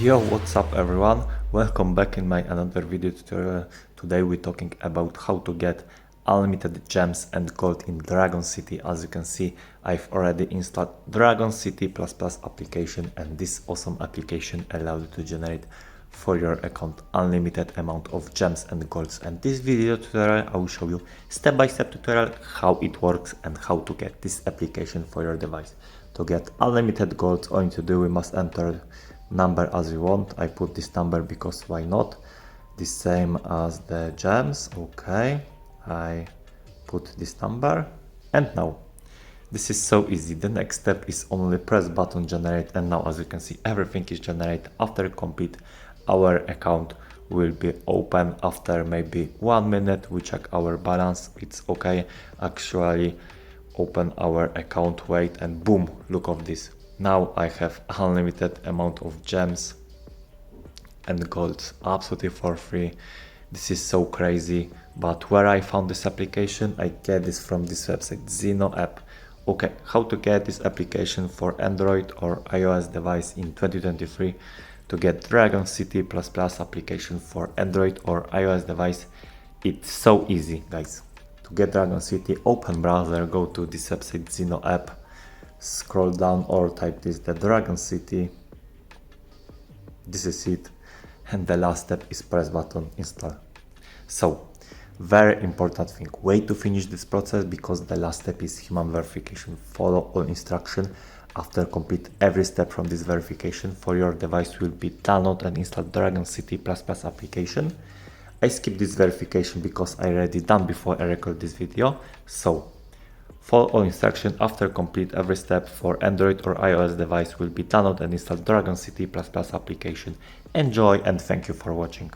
Yo, what's up everyone? Welcome back in my another video tutorial. Today we're talking about how to get unlimited gems and gold in Dragon City. As you can see, I've already installed Dragon City++ application, and this awesome application allows you to generate for your account unlimited amount of gems and golds. And this video tutorial I will show you step-by-step tutorial how it works and how to get this application for your device. To get unlimited gold, all you need to do, we must enter number as you want. I put this number because why not? The same as the gems. Okay, I put this number, and now this is so easy. The next step is only press button generate, and now as you can see everything is generated. After complete, our account will be open. After maybe 1 minute we check our balance, it's okay. Actually open our account, wait, and boom, look of this. Now I have unlimited amount of gems and golds absolutely for free. This is so crazy. But where I found this application, I get this from this website, Xeno app. Okay, how to get this application for Android or iOS device in 2023? To get Dragon City++ application for Android or iOS device, it's so easy, guys. To get Dragon City, open browser, go to this website, Xeno app, scroll down or type this, the Dragon City. This is it, and the last step is press button install. So very important thing, wait to finish this process because the last step is human verification. Follow all instruction. After complete every step from this verification, for your device will be download and install Dragon City++ application. I skipped this verification because I already done before I record this video. So follow all instructions. After complete every step, for Android or iOS device will be download and install Dragon City++ application. Enjoy and thank you for watching.